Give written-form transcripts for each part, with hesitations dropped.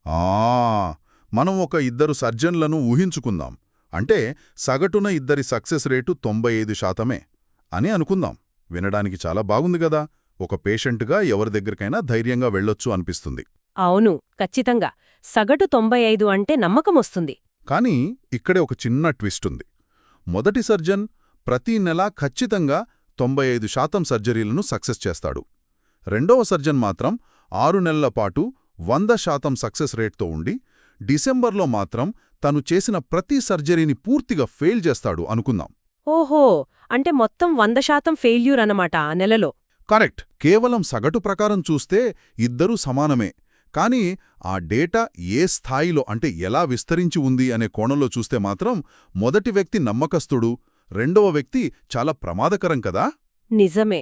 ఆ మనం ఒక ఇద్దరు సర్జన్లను ఊహించుకుందాం. అంటే సగటున ఇద్దరి సక్సెస్ రేటు 95% అని అనుకుందాం. వినడానికి చాలా బాగుంది గదా. ఒక పేషెంట్గా ఎవరి దగ్గరికైనా ధైర్యంగా వెళ్ళొచ్చు అనిపిస్తుంది. అవును, ఖచ్చితంగా. సగటు 95 అంటే నమ్మకమొస్తుంది. కానీ ఇక్కడే ఒక చిన్న ట్విస్టుంది. మొదటి సర్జన్ ప్రతి నెలా ఖచ్చితంగా 95% సర్జరీలను సక్సెస్ చేస్తాడు. రెండవ సర్జన్ మాత్రం 6 నెలల పాటు 100% సక్సెస్ రేట్తో ఉండి డిసెంబర్లో మాత్రం తను చేసిన ప్రతి సర్జరీని పూర్తిగా ఫెయిల్ చేస్తాడు అనుకుందాం. ఓహో, అంటే మొత్తం 100% ఫెయిల్యూర్ అన్నమాట ఆ నెలలో. కరెక్ట్. కేవలం సగటు ప్రకారం చూస్తే ఇద్దరూ సమానమే. కానీ ఆ డేటా ఏ స్థాయిలో అంటే ఎలా విస్తరించి ఉంది అనే కోణంలో చూస్తే మాత్రం మొదటి వ్యక్తి నమ్మకస్తుడు, రెండవ వ్యక్తి చాలా ప్రమాదకరం కదా. నిజమే.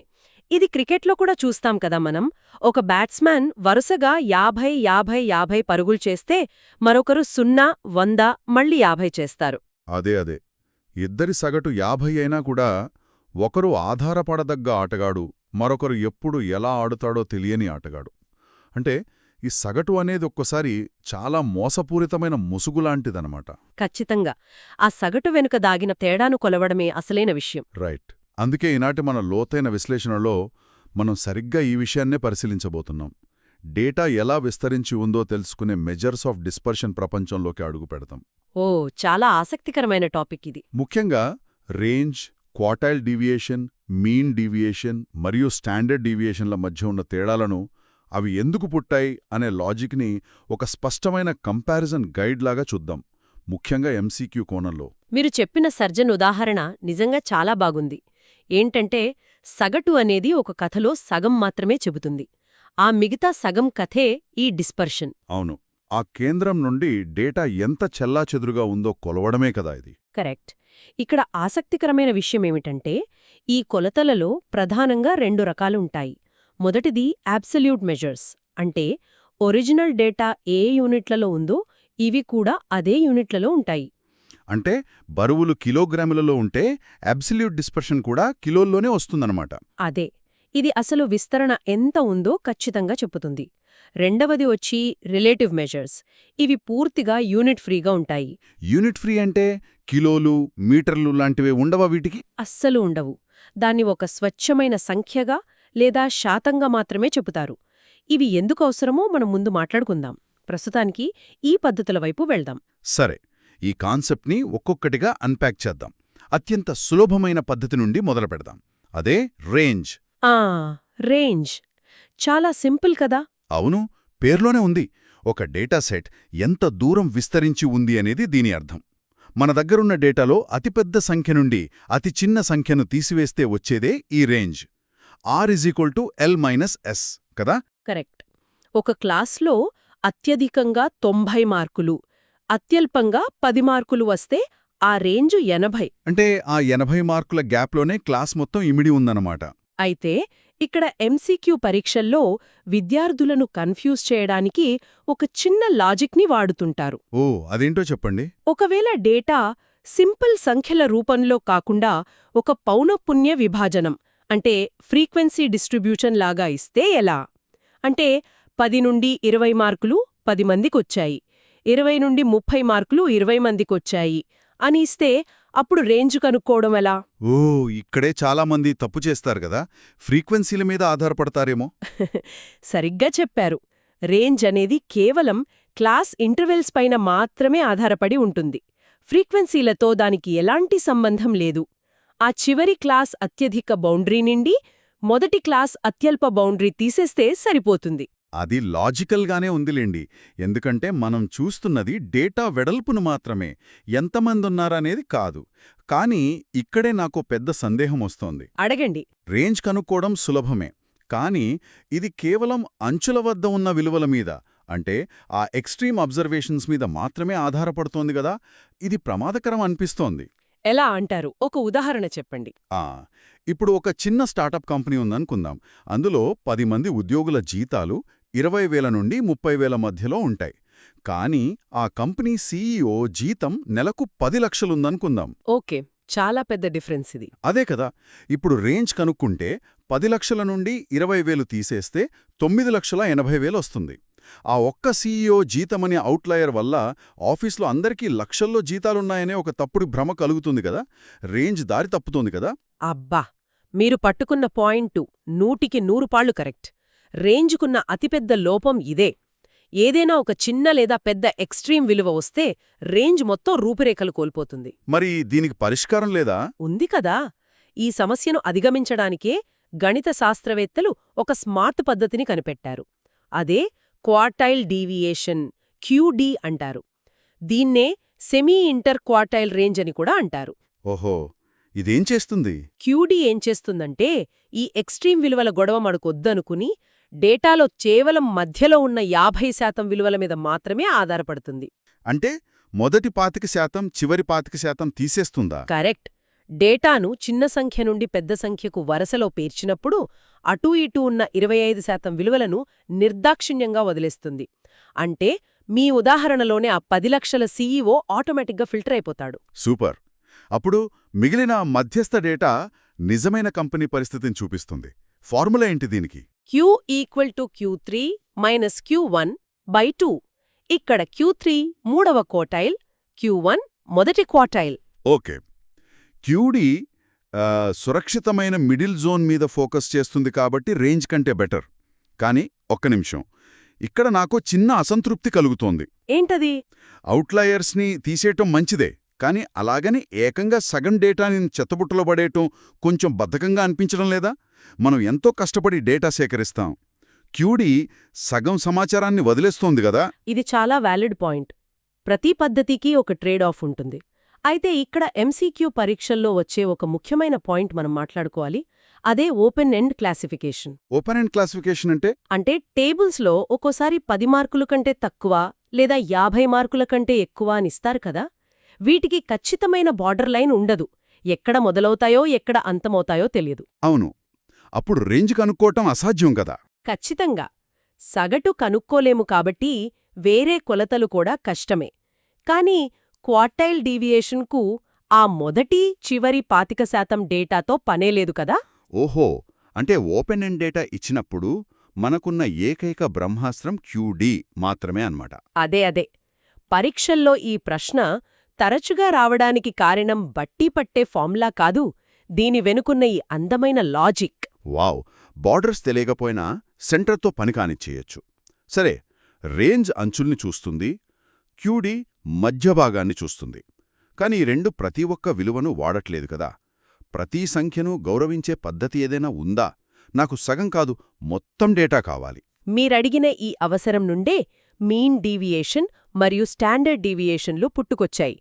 ఇది క్రికెట్లో కూడా చూస్తాం కదా మనం. ఒక బ్యాట్స్మన్ వరుసగా 50-50-50 పరుగులు చేస్తే మరొకరు 0-100 మళ్ళీ 50 చేస్తారు. అదే. ఇద్దరి సగటు 50 అయినా కూడా ఒకరు ఆధారపడదగ్గ ఆటగాడు, మరొకరు ఎప్పుడు ఎలా ఆడుతాడో తెలియని ఆటగాడు. అంటే ఈ సగటు అనేది ఒక్కోసారి చాలా మోసపూరితమైన ముసుగులాంటిదనమాట. ఖచ్చితంగా. ఆ సగటు వెనుక దాగిన తేడాను కొలవడమే అసలైన విషయం. రైట్. అందుకే ఈనాటి మన లోతైన విశ్లేషణలో మనం సరిగ్గా ఈ విషయాన్నే పరిశీలించబోతున్నాం. డేటా ఎలా విస్తరించి ఉందో తెలుసుకునే మెజర్స్ ఆఫ్ డిస్పర్షన్ ప్రపంచంలోకి అడుగు పెడతాం. ఓ, చాలా ఆసక్తికరమైన టాపిక్ ఇది. ముఖ్యంగా range, quartile deviation, mean deviation మరియు స్టాండర్డ్ డీవియేషన్ల మధ్య ఉన్న తేడాలను, అవి ఎందుకు పుట్టాయి అనే లాజిక్ని ఒక స్పష్టమైన కంపారిజన్ గైడ్ లాగా చూద్దాం, ముఖ్యంగా ఎంసీక్యూ కోణంలో. మీరు చెప్పిన సర్జన్ ఉదాహరణ నిజంగా చాలా బాగుంది. ఏంటంటే సగటు అనేది ఒక కథలో సగం మాత్రమే చెబుతుంది. ఆ మిగతా సగం కథే ఈ డిస్పర్షన్. అవును. ఆ కేంద్రం నుండి డేటా ఎంత చెల్లాచెదురుగా ఉందో కొలవడమే కదా ఇది. కరెక్ట్. ఇక్కడ ఆసక్తికరమైన విషయమేమిటంటే ఈ కొలతలలో ప్రధానంగా 2 రకాలుంటాయి. మొదటిది అబ్సల్యూట్ మెజర్స్, అంటే ఒరిజినల్ డేటా ఏ యూనిట్లలో ఉందో ఇవి కూడా అదే యూనిట్లలో ఉంటాయి. అంటే బరువులు కిలోగ్రాములలో ఉంటే అబ్సల్యూట్ డిస్పర్షన్ కూడా కిలోల్లోనే వస్తుందన్నమాట. అదే. ఇది అసలు విస్తరణ ఎంత ఉందో ఖచ్చితంగా చెప్పుతుంది. రెండవది వచ్చి రిలేటివ్ మెజర్స్. ఇవి పూర్తిగా యూనిట్ ఫ్రీగా ఉంటాయి. యూనిట్ ఫ్రీ అంటే కిలోలు, మీటర్లు లాంటివి ఉండవా వీటికి? అస్సలు ఉండవు. దాన్ని ఒక స్వచ్ఛమైన సంఖ్యగా లేదా శాతంగా మాత్రమే చెబుతారు. ఇవి ఎందుకు అవసరమో మనం ముందు మాట్లాడుకుందాం. ప్రస్తుతానికి ఈ పద్ధతుల వైపు వెళ్దాం. సరే, ఈ కాన్సెప్ట్ని ఒక్కొక్కటిగా అన్పాక్ చేద్దాం. అత్యంత సులభమైన పద్ధతి నుండి మొదలు పెడదాం. అదే రేంజ్. రేంజ్ చాలా సింపుల్ కదా. అవును, పేర్లోనే ఉంది. ఒక డేటాసెట్ ఎంత దూరం విస్తరించి ఉంది అనేది దీని అర్థం. మన దగ్గరున్న డేటాలో అతిపెద్ద సంఖ్య నుండి అతి చిన్న సంఖ్యను తీసివేస్తే వచ్చేదే ఈ రేంజ్. R=L-S కదా. కరెక్ట్. ఒక క్లాస్లో అత్యధికంగా 90 మార్కులు, అత్యల్పంగా 10 మార్కులు వస్తే ఆ రేంజు 80. అంటే ఆ 80 మార్కుల గ్యాప్లోనే క్లాస్ మొత్తం ఇమిడి ఉందన్నమాట. అయితే ఇక్కడ ఎంసీక్యూ పరీక్షల్లో విద్యార్థులను కన్ఫ్యూజ్ చేయడానికి ఒక చిన్న లాజిక్ని వాడుతుంటారు. ఓ, అదేంటో చెప్పండి. ఒకవేళ డేటా సింపుల్ సంఖ్యల రూపంలో కాకుండా ఒక పౌనఃపున్య విభాజనం అంటే ఫ్రీక్వెన్సీ డిస్ట్రిబ్యూషన్ లాగా ఇస్తే ఎలా? అంటే 10 నుండి 20 మార్కులు 10 మందికొచ్చాయి, 20 నుండి 30 మార్కులు 20 మందికొచ్చాయి అని ఇస్తే అప్పుడు రేంజ్ కనుక్కోవడం ఎలా? ఓ, ఇక్కడే చాలామంది తప్పు చేస్తారు కదా. ఫ్రీక్వెన్సీల మీద ఆధారపడతారేమో. సరిగ్గా చెప్పారు. రేంజ్ అనేది కేవలం క్లాస్ ఇంటర్వెల్స్ పైన మాత్రమే ఆధారపడి ఉంటుంది. ఫ్రీక్వెన్సీలతో దానికి ఎలాంటి సంబంధం లేదు. ఆ చివరి క్లాస్ అత్యధిక బౌండరీ నుండి మొదటి క్లాస్ అత్యల్ప బౌండరీ తీసేస్తే సరిపోతుంది. అది లాజికల్గానే ఉందిలేండి. ఎందుకంటే మనం చూస్తున్నది డేటా వెడల్పును మాత్రమే, ఎంతమందున్నారనేది కాదు. కానీ ఇక్కడే నాకో పెద్ద సందేహం వస్తోంది. అడగండి. రేంజ్ కనుక్కోవడం సులభమే, కానీ ఇది కేవలం అంచుల వద్ద ఉన్న విలువల మీద, అంటే ఆ ఎక్స్ట్రీమ్ అబ్జర్వేషన్స్ మీద మాత్రమే ఆధారపడుతోంది గదా. ఇది ప్రమాదకరం అనిపిస్తోంది. ఎలా అంటారు? ఒక ఉదాహరణ చెప్పండి. ఇప్పుడు ఒక చిన్న స్టార్టప్ కంపెనీ ఉందనుకుందాం. అందులో 10 మంది ఉద్యోగుల జీతాలు 20,000 నుండి 30,000 మధ్యలో ఉంటాయి. కానీ ఆ కంపెనీ సీఈఓ జీతం నెలకు 10 లక్షలుందనుకుందాం. ఓకే, చాలా పెద్ద డిఫరెన్స్ ఇది. అదే కదా. ఇప్పుడు రేంజ్ కనుక్కుంటే 10 లక్షల నుండి 20,000 తీసేస్తే 9,80,000 వస్తుంది. ఆ ఒక్క సీఈఓ జీతమనే అవుట్లయర్ వల్ల ఆఫీస్లో అందరికీ లక్షల్లో జీతాలున్నాయనే ఒక తప్పుడు భ్రమ కలుగుతుంది కదా, రేంజ్ దారి తప్పుతోంది కదా. అబ్బా, మీరు పట్టుకున్న పాయింటు 100% కరెక్ట్. రేంజ్కున్న అతిపెద్ద లోపం ఇదే. ఏదైనా ఒక చిన్న లేదా పెద్ద ఎక్స్ట్రీమ్ విలువ వస్తే రేంజ్ మొత్తం రూపురేఖలు కోల్పోతుంది. మరి దీనికి పరిష్కారం లేదా? ఉంది కదా. ఈ సమస్యను అధిగమించడానికే గణిత శాస్త్రవేత్తలు ఒక స్మార్ట్ పద్ధతిని కనిపెట్టారు. అదే క్వార్టైల్ డీవియేషన్, క్యూడీ అంటారు. దీన్నే సెమీ ఇంటర్ క్వార్టైల్ రేంజ్ అని కూడా అంటారు. ఓహో, ఇదేం చేస్తుంది? క్యూడీ ఏం చేస్తుందంటే, ఈ ఎక్స్ట్రీమ్ విలువల గొడవ మనకొద్దనుకుని డేటాలో కేవలం మధ్యలో ఉన్న 50% విలువల మీద మాత్రమే ఆధారపడుతుంది. అంటే మొదటి 25%, చివరి 25% తీసేస్తుందా? కరెక్ట్. డేటాను చిన్న సంఖ్య నుండి పెద్ద సంఖ్యకు వరుసలో పేర్చినప్పుడు అటూ ఇటూ ఉన్న 25% విలువలను నిర్దాక్షిణ్యంగా వదిలేస్తుంది. అంటే మీ ఉదాహరణలోనే ఆ 10 లక్షల సీఈఓ ఆటోమేటిక్గా ఫిల్టర్ అయిపోతాడు. సూపర్. అప్పుడు మిగిలిన మధ్యస్థ డేటా నిజమైన కంపెనీ పరిస్థితిని చూపిస్తుంది. ఫార్ములా ఏంటి దీనికి? Q = Q3 - Q1/2. ఇక్కడ Q3 మూడవ క్వార్టైల్, Q1 మొదటి క్వార్టైల్. ఓకే. క్యూడీ సురక్షితమైన మిడిల్ జోన్ మీద ఫోకస్ చేస్తుంది కాబట్టి రేంజ్ కంటే బెటర్. కానీ ఒక్క నిమిషం, ఇక్కడ నాకు చిన్న అసంతృప్తి కలుగుతోంది. ఏంటది? అవుట్లయర్స్ని తీసేయటం మంచిదే, కానీ అలాగని ఏకంగా సగం డేటాని చెత్తబుట్టలో పడేయటం కొంచెం బద్ధకంగా అనిపించడం లేదా? మనం ఎంతో కష్టపడి డేటా సేకరిస్తాం. క్యూడీ సగం సమాచారాన్ని వదిలేస్తోంది గదా. ఇది చాలా వ్యాలిడ్ పాయింట్. ప్రతి పద్ధతికి ఒక ట్రేడ్ ఆఫ్ ఉంటుంది. అయితే ఇక్కడ ఎంసీక్యూ పరీక్షల్లో వచ్చే ఒక ముఖ్యమైన పాయింట్ మనం మాట్లాడుకోవాలి. అదే open end classification. Open end classification అంటే టేబుల్స్లో ఒక్కోసారి 10 మార్కుల కంటే తక్కువ లేదా 50 మార్కుల కంటే ఎక్కువ అనిస్తారు కదా. వీటికి ఖచ్చితమైన బార్డర్ లైన్ ఉండదు. ఎక్కడ మొదలవుతాయో ఎక్కడ అంతమవుతాయో తెలియదు. అవును. అప్పుడు రేంజ్ కనుక్కోవటం అసాధ్యం కదా. ఖచ్చితంగా. సగటు కనుక్కోలేము కాబట్టి వేరే కొలతలు కూడా కష్టమే. కానీ క్వార్టైల్ డీవియేషన్కు ఆ మొదటి చివరి 25% డేటాతో పనేలేదు కదా. ఓహో, అంటే ఓపెన్ ఎండ్ డేటా ఇచ్చినప్పుడు మనకున్న ఏకైక బ్రహ్మాస్త్రం క్యూడీ మాత్రమే అన్నమాట. అదే. పరీక్షల్లో ఈ ప్రశ్న తరచుగా రావడానికి కారణం బట్టి పట్టే ఫార్ములా కాదు, దీని వెనుకున్న ఈ అందమైన లాజిక్. వావ్, బార్డర్స్ తెలియకపోయినా సెంటర్తో పని కానిచ్చేయచ్చు. సరే, రేంజ్ అంచుల్ని చూస్తుంది, క్యూడీ మధ్యభాగాన్ని చూస్తుంది. కాని ఈ రెండు ప్రతి ఒక్క విలువను వాడట్లేదు కదా. ప్రతి సంఖ్యను గౌరవించే పద్ధతి ఏదైనా ఉందా? నాకు సగం కాదు, మొత్తం డేటా కావాలి. మీరడిగిన ఈ అవసరం నుండే మీన్ డీవియేషన్ మరియు స్టాండర్డ్ డీవియేషన్లు పుట్టుకొచ్చాయి.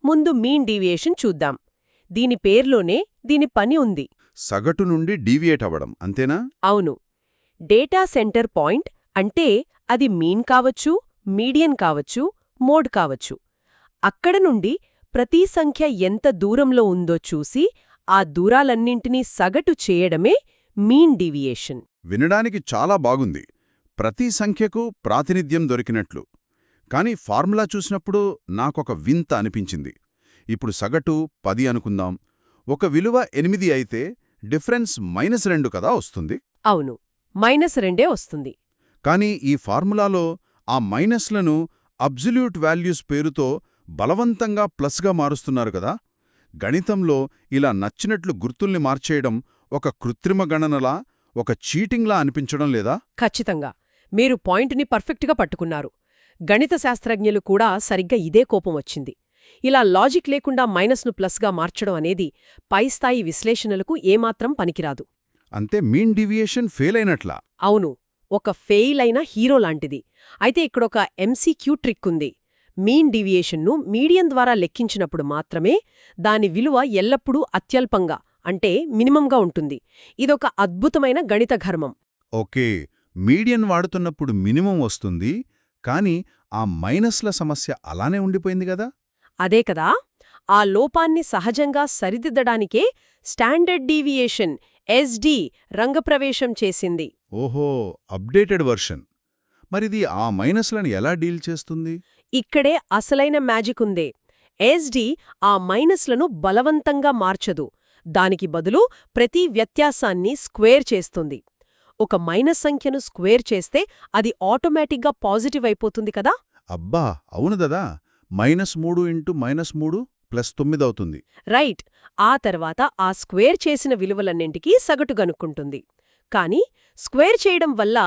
ముందు మీన్ డీవియేషన్ చూద్దాం. దీని పేర్లోనే దీని పని ఉంది. సగటు నుండి డీవియేట్ అవ్వడం, అంతేనా? అవును. డేటా సెంటర్ పాయింట్ అంటే అది మీన్ కావచ్చు, మీడియన్ కావచ్చు, మోడ్ కావచ్చు. అక్కడ నుండి ప్రతి సంఖ్య ఎంత దూరంలో ఉందో చూసి ఆ దూరాలన్నింటినీ సగటు చేయడమే మీన్ డీవియేషన్. వినడానికి చాలా బాగుంది, ప్రతి సంఖ్యకు ప్రాతినిధ్యం దొరికినట్లు. కాని ఫార్ములా చూసినప్పుడు నాకొక వింత అనిపించింది. ఇప్పుడు సగటు 10 అనుకుందాం. ఒక విలువ 8 అయితే డిఫరెన్స్ -2 కదా వస్తుంది. అవును, -2 వస్తుంది. కాని ఈ ఫార్ములాలో ఆ మైనస్లను అబ్జల్యూట్ వాల్యూస్ పేరుతో బలవంతంగా ప్లస్గా మారుస్తున్నారు కదా. గణితంలో ఇలా నచ్చినట్లు గుర్తుల్ని మార్చేయడం ఒక కృత్రిమ గణనలా, ఒక చీటింగ్లా అనిపించడం లేదా? ఖచ్చితంగా. మీరు పాయింట్ని పర్ఫెక్ట్గా పట్టుకున్నారు. గణిత శాస్త్రజ్ఞులు కూడా సరిగ్గా ఇదే కోపం వచ్చింది. ఇలా లాజిక్ లేకుండా మైనస్ను ప్లస్గా మార్చడం అనేది పైస్థాయి విశ్లేషణలకు ఏమాత్రం పనికిరాదు. అంతే మీన్ డీవియేషన్ ఫెయిల్ అయినట్లా? అవును, ఒక ఫెయిల్ అయిన హీరో లాంటిది. అయితే ఇక్కడొక ఎంసీక్యూ ట్రిక్ ఉంది. మీన్ డీవియేషన్ను మీడియన్ ద్వారా లెక్కించినప్పుడు మాత్రమే దాని విలువ ఎల్లప్పుడూ అత్యల్పంగా, అంటే మినిమంగా ఉంటుంది. ఇదొక అద్భుతమైన గణిత ఘర్మం. ఓకే, మీడియన్ వాడుతున్నప్పుడు మినిమం వస్తుంది, కాని ఆ మైనస్ల సమస్య అలానే ఉండిపోయింది గదా. అదే కదా. ఆ లోపాన్ని సహజంగా సరిదిద్దడానికే స్టాండర్డ్ డీవియేషన్ ఎస్డి రంగప్రవేశం చేసింది. ఓహో, అప్డేటెడ్ వర్షన్. మరిది ఆ మైనస్లను ఎలా డీల్ చేస్తుంది? ఇక్కడే అసలైన మ్యాజిక్ ఉందే. ఎస్డి ఆ మైనస్లను బలవంతంగా మార్చదు. దానికి బదులు ప్రతి వ్యత్యాసాన్ని స్క్వేర్ చేస్తుంది. ఒక మైనస్ సంఖ్యను స్క్వేర్ చేస్తే అది ఆటోమేటిక్గా పాజిటివ్ అయిపోతుంది కదా? అబ్బా అవును దదా -3 ఇంటూ -3 +9 అవుతుంది. రైట్. ఆ తర్వాత ఆ స్క్వేర్ చేసిన విలువలన్నింటికీ సగటు గనుక్కుంటుంది. కానీ స్క్వేర్ చేయడం వల్ల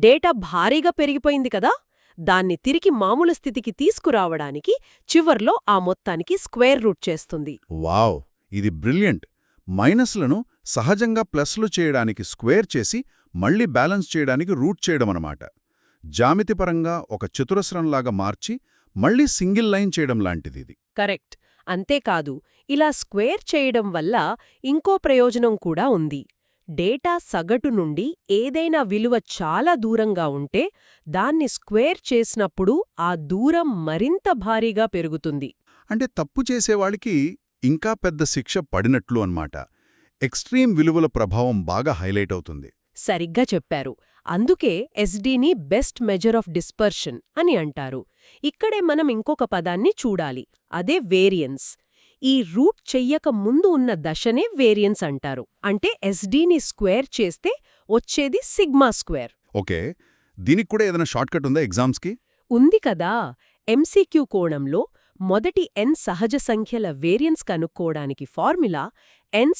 డేటా భారీగా పెరిగిపోయింది కదా? దాన్ని తిరిగి మామూలు స్థితికి తీసుకురావడానికి చివర్లో ఆ మొత్తానికి స్క్వేర్ రూట్ చేస్తుంది. వావ్, ఇది బ్రిలియంట్. మైనస్లను సహజంగా ప్లస్లు చేయడానికి స్క్వేర్ చేసి మళ్ళీ బ్యాలెన్స్ చేయడానికి రూట్ చేయడమన్నమాట. జామితిపరంగా ఒక చతురస్రంలాగా మార్చి మళ్ళీ సింగిల్ లైన్ చేయడం లాంటిదిది. కరెక్ట్. అంతేకాదు, ఇలా స్క్వేర్ చేయడం వల్ల ఇంకో ప్రయోజనం కూడా ఉంది. డేటా సగటు నుండి ఏదైనా విలువ చాలా దూరంగా ఉంటే దాన్ని స్క్వేర్ చేసినప్పుడు ఆ దూరం మరింత భారీగా పెరుగుతుంది. అంటే తప్పు చేసేవాళ్ళకి ఇంకా పెద్ద శిక్ష పడినట్లు అన్నమాట. ఎక్స్ట్రీమ్ విలువల ప్రభావం బాగా హైలైట్ అవుతుంది. సరిగ్గా చెప్పారు. అందుకే ఎస్డీని బెస్ట్ మెజర్ ఆఫ్ డిస్పర్షన్ అని అంటారు. ఇక్కడే మనం ఇంకొక పదాన్ని చూడాలి, అదే వేరియన్స్. ఈ రూట్ చెయ్యక ముందు ఉన్న దశనే వేరియన్స్ అంటారు. అంటే ఎస్డీని స్క్వేర్ చేస్తే వచ్చేది సిగ్మా స్క్వేర్. ఓకే, దీనికి కూడా ఏదైనా షార్ట్కట్ ఉందా ఎగ్జామ్స్కి? ఉంది కదా. ఎంసీక్యూ కోణంలో మొదటి n సహజ సంఖ్యల వేరియన్స్ కనుక్కోవడానికి ఫార్ములా n²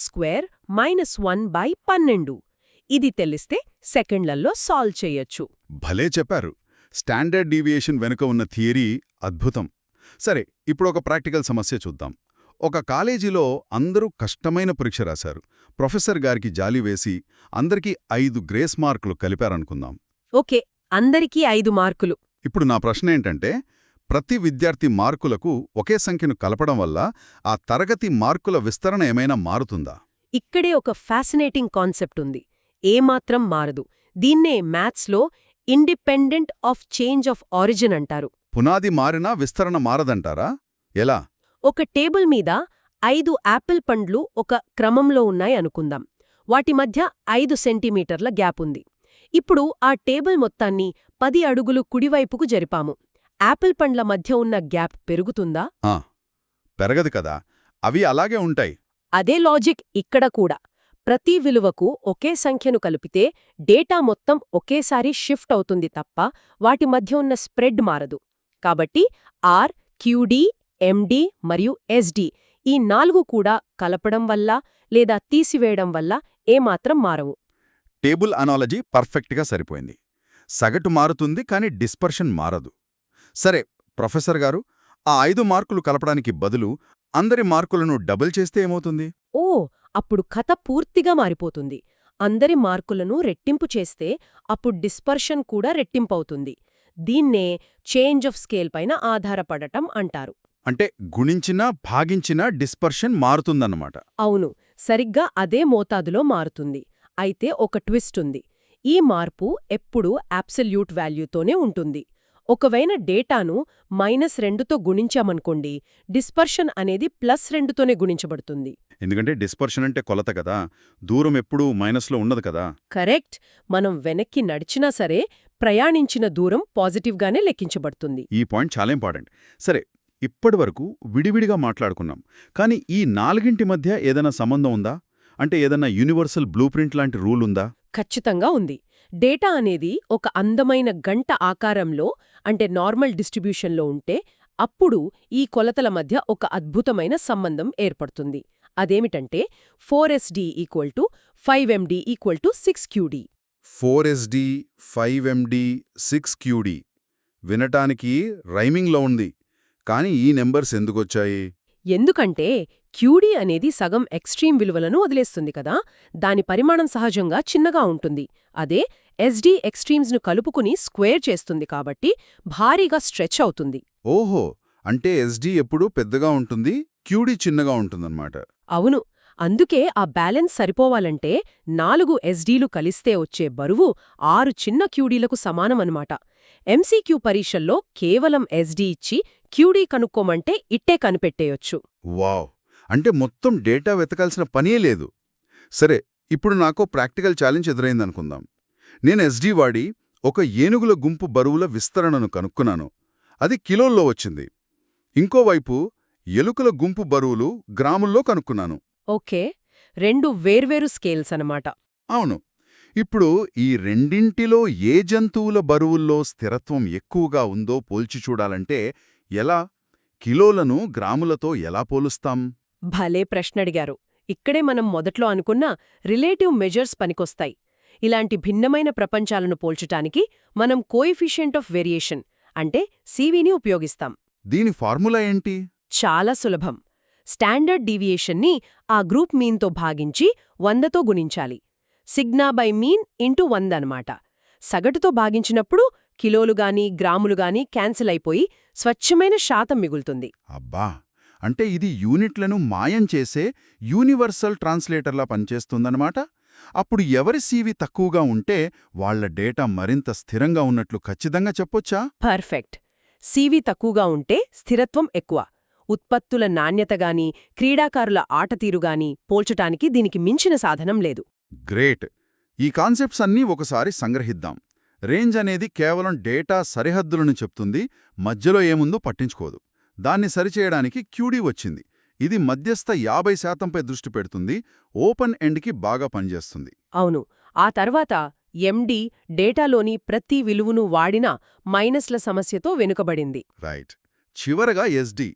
- 1/12. ఇది తెలిస్తే సెకండ్లలో సాల్వ్ చేయొచ్చు. భలే చెప్పారు. స్టాండర్డ్ డీవియేషన్ వెనుక ఉన్న థియరీ అద్భుతం. సరే, ఇప్పుడు ఒక ప్రాక్టికల్ సమస్య చూద్దాం. ఒక కాలేజీలో అందరూ కష్టమైన పరీక్ష రాశారు. ప్రొఫెసర్ గారికి జాలి వేసి అందరికీ 5 గ్రేస్ మార్కులు కలిపారనుకుందాం. ఓకే, అందరికీ 5 మార్కులు. ఇప్పుడు నా ప్రశ్న ఏంటంటే, ప్రతి విద్యార్థి మార్కులకు ఒకే సంఖ్యను కలపడం వల్ల ఆ తరగతి మార్కుల విస్తరణ ఏమైనా మారుతుందా? ఇక్కడే ఒక ఫ్యాసినేటింగ్ కాన్సెప్ట్ ఉంది. ఏమాత్రం మారదు. దీన్నే మ్యాథ్స్లో independent of change of origin అంటారు. పునాది మారినా విస్తరణ మారదంటారా? ఎలా? ఒక టేబుల్ మీద 5 యాపిల్ పండ్లు ఒక క్రమంలో ఉన్నాయి అనుకుందాం. వాటి మధ్య 5 సెంటీమీటర్ల గ్యాప్ ఉంది. ఇప్పుడు ఆ టేబుల్ మొత్తాన్ని 10 అడుగులు కుడివైపుకు జరిపాము. యాపిల్ పండ్ల మధ్య ఉన్న గ్యాప్ పెరుగుతుందా? పెరగదు కదా, అవి అలాగే ఉంటాయి. అదే లాజిక్ ఇక్కడ కూడా. ప్రతి విలువకు ఒకే సంఖ్యను కలిపితే డేటా మొత్తం ఒకేసారి షిఫ్ట్ అవుతుంది తప్ప వాటి మధ్య ఉన్న స్ప్రెడ్ మారదు. కాబట్టి ఆర్, క్యూడీ, ఎండీ మరియు ఎస్డీ ఈ 4 కూడా కలపడం వల్ల లేదా తీసివేయడం వల్ల ఏమాత్రం మారవు. టేబుల్ అనాలజీ పర్ఫెక్ట్గా సరిపోయింది. సగటు మారుతుంది కానీ డిస్పర్షన్ మారదు. సరే ప్రొఫెసర్ గారు, ఆ 5 మార్కులు కలపడానికి బదులు అందరి మార్కులను డబుల్ చేస్తే ఏమవుతుంది? ఓ, అప్పుడు కథ పూర్తిగా మారిపోతుంది. అందరి మార్కులను రెట్టింపు చేస్తే అప్పుడు డిస్పర్షన్ కూడా రెట్టింపవుతుంది. దీన్నే చేంజ్ ఆఫ్ స్కేల్ పైన ఆధారపడటం అంటారు. అంటే గుణించినా భాగించినా డిస్పర్షన్ మారుతుందన్నమాట. అవును, సరిగ్గా అదే మోతాదులో మారుతుంది. అయితే ఒక ట్విస్ట్ ఉంది. ఈ మార్పు ఎప్పుడూ అబ్సల్యూట్ వాల్యూతోనే ఉంటుంది. ఒకవేళ డేటాను -2తో గుణించామనుకోండి, డిస్పర్షన్ అనేది +2తోనే గుణించబడుతుంది. ఎందుకంటే డిస్పర్షన్ అంటే కొలత కదా, దూరం ఎప్పుడూ మైనస్లో ఉండదు కదా. కరెక్ట్. మనం వెనక్కి నడిచినా సరే ప్రయాణించిన దూరం పాజిటివ్గానే లెక్కించబడుతుంది. ఈ పాయింట్ చాలా ఇంపార్టెంట్. సరే, ఇప్పటివరకు విడివిడిగా మాట్లాడుకున్నాం. కానీ ఈ 4ంటి మధ్య ఏదైనా సంబంధం ఉందా? అంటే ఏదన్నా యూనివర్సల్ బ్లూప్రింట్ లాంటి రూల్ ఉందా? ఖచ్చితంగా ఉంది. డేటా అనేది ఒక అందమైన గంట ఆకారంలో అంటే నార్మల్ డిస్ట్రిబ్యూషన్లో ఉంటే అప్పుడు ఈ కొలతల మధ్య ఒక అద్భుతమైన సంబంధం ఏర్పడుతుంది. అదేమిటంటే 4SD = 5MD = 6QD. 4SD 5MD 6QD వినటానికి రైమింగ్లో ఉంది. కానీ ఈ నెంబర్స్ ఎందుకొచ్చాయి? ఎందుకంటే క్యూడీ అనేది సగం ఎక్స్ట్రీమ్ విలువలను వదిలేస్తుంది కదా, దాని పరిమాణం సహజంగా చిన్నగా ఉంటుంది. అదే ఎస్డీ ఎక్స్ట్రీమ్స్ను కలుపుకుని స్క్వేర్ చేస్తుంది కాబట్టి భారీగా స్ట్రెచ్ అవుతుంది. ఓహో, అంటే ఎస్డీ ఎప్పుడూ పెద్దగా ఉంటుంది, క్యూడీ చిన్నగా ఉంటుందన్నమాట. అవును. అందుకే ఆ బ్యాలెన్స్ సరిపోవాలంటే 4 ఎస్డీలు కలిస్తే వచ్చే బరువు 6 చిన్న క్యూడీలకు సమానమన్నమాట. ఎంసీక్యూ పరీక్షల్లో కేవలం ఎస్డీ ఇచ్చి క్యూడీ కనుక్కోమంటే ఇట్టే కనిపెట్టేయొచ్చు. వావ్, అంటే మొత్తం డేటా వెతకాల్సిన పనే లేదు. సరే, ఇప్పుడు నాకు ప్రాక్టికల్ ఛాలెంజ్ ఎదురైందనుకుందాం. నేను ఎస్డీ వాడి ఒక ఏనుగుల గుంపు బరువుల విస్తరణను కనుక్కున్నాను. అది కిలోల్లో వచ్చింది. ఇంకోవైపు ఎలుకల గుంపు బరువులు గ్రాముల్లో కనుక్కున్నాను. ఓకే, 2 వేర్వేరు స్కేల్స్ అన్నమాట. అవును, ఇప్పుడు ఈ రెండింటిలో ఏ జంతువుల బరువుల్లో స్థిరత్వం ఎక్కువగా ఉందో పోల్చి చూడాలంటే ఎలా? కిలోలను గ్రాములతో ఎలా పోలుస్తాం? భలే ప్రశ్నడిగారు. ఇక్కడే మనం మొదట్లో అనుకున్న రిలేటివ్ మెజర్స్ పనికొస్తాయి. ఇలాంటి భిన్నమైన ప్రపంచాలను పోల్చటానికి మనం కోఎఫిషియెంట్ ఆఫ్ వేరియేషన్ అంటే సివిని ఉపయోగిస్తాం. దీని ఫార్ములా ఏంటి? చాలా సులభం. స్టాండర్డ్ డీవియేషన్ని ఆ గ్రూప్ మీన్తో భాగించి 100తో గుణించాలి. సిగ్నా బై మీన్ ఇంటూ 100 అన్నమాట. సగటుతో భాగించినప్పుడు కిలోలుగాని గ్రాములుగాని క్యాన్సిల్ అయిపోయి స్వచ్ఛమైన శాతం మిగులుతుంది. అబ్బా! అంటే ఇది యూనిట్లను మాయం చేసే యూనివర్సల్ ట్రాన్స్లేటర్లా పనిచేస్తుందన్నమాట. అప్పుడు ఎవరి సివి తక్కువగా ఉంటే వాళ్ల డేటా మరింత స్థిరంగా ఉన్నట్లు ఖచ్చితంగా చెప్పొచ్చా? పర్ఫెక్ట్. సివి తక్కువగా ఉంటే స్థిరత్వం ఎక్కువ. ఉత్పత్తుల నాణ్యతగాని క్రీడాకారుల ఆటతీరుగాని పోల్చటానికి దీనికి మించిన సాధనం లేదు. గ్రేట్! ఈ కాన్సెప్ట్స్ అన్నీ ఒకసారి సంగ్రహిద్దాం. రేంజ్ అనేది కేవలం డేటా సరిహద్దులను చెప్తుంది, మధ్యలో ఏముందో పట్టించుకోదు. దాన్ని సరిచేయడానికి క్యూడీ వచ్చింది. ఇది మధ్యస్థ 50%పై దృష్టి పెడుతుంది, ఓపెన్ ఎండ్కి బాగా పనిచేస్తుంది. అవును. ఆ తర్వాత ఎండి డేటాలోని ప్రతి విలువను వాడినా మైనస్ల సమస్యతో వెనుకబడింది. రైట్. చివరగా ఎస్డి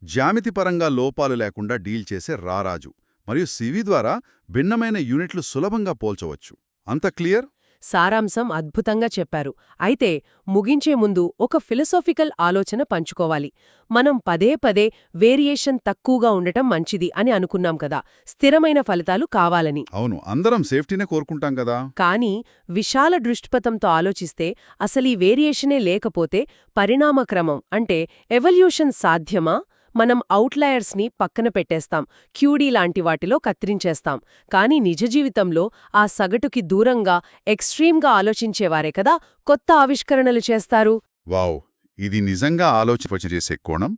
జ్యామితిపరంగా లోపాలు లేకుండా డీల్ చేసే రారాజు మరియు సివి ద్వారా భిన్నమైన యూనిట్లు సులభంగా పోల్చవచ్చు. అంత క్లియర్? సారాంశం అద్భుతంగా చెప్పారు. అయితే ముగించే ముందు ఒక ఫిలసాఫికల్ ఆలోచన పంచుకోవాలి. మనం పదే పదే వేరియేషన్ తక్కువగా ఉండటం మంచిది అని అనుకున్నాం కదా, స్థిరమైన ఫలితాలు కావాలని. అవును, అందరం సేఫ్టీనే కోరుకుంటాం కదా. కానీ విశాల దృష్టిపథంతో ఆలోచిస్తే అసలీ వేరియేషనే లేకపోతే పరిణామక్రమం అంటే ఎవల్యూషన్ సాధ్యమా? మనం అవుట్లయర్స్ని పక్కన పెట్టేస్తాం, క్యూడీ లాంటి వాటిలో కత్తిరించేస్తాం. కానీ నిజ జీవితంలో ఆ సగటుకి దూరంగా ఎక్స్ట్రీమ్గా ఆలోచించేవారే కదా కొత్త ఆవిష్కరణలు చేస్తారు. వావ్! ఇది నిజంగా ఆలోచింపచేసే కోణం.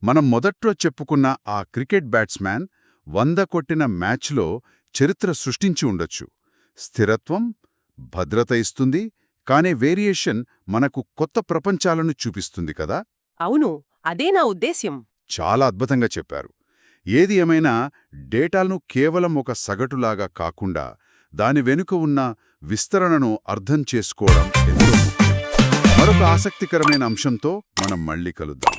మనం మొదట్లో చెప్పుకున్న ఆ క్రికెట్ బ్యాట్స్మ్యాన్ 100 కొట్టిన మ్యాచ్లో చరిత్ర సృష్టించి ఉండొచ్చు. స్థిరత్వం, భద్రత ఇస్తుంది, కానీ వేరియేషన్ మనకు కొత్త ప్రపంచాలను చూపిస్తుంది కదా. అవును, అదే నా ఉద్దేశ్యం. చాలా అద్భుతంగా చెప్పారు. ఏది ఏమైనా డేటాను కేవలం ఒక సగటులాగా కాకుండా దాని వెనుక ఉన్న విస్తరణను అర్థం చేసుకోవడం ఎంతో ముఖ్యం. మరొక ఆసక్తికరమైన అంశంతో మనం మళ్ళీ కలుద్దాం.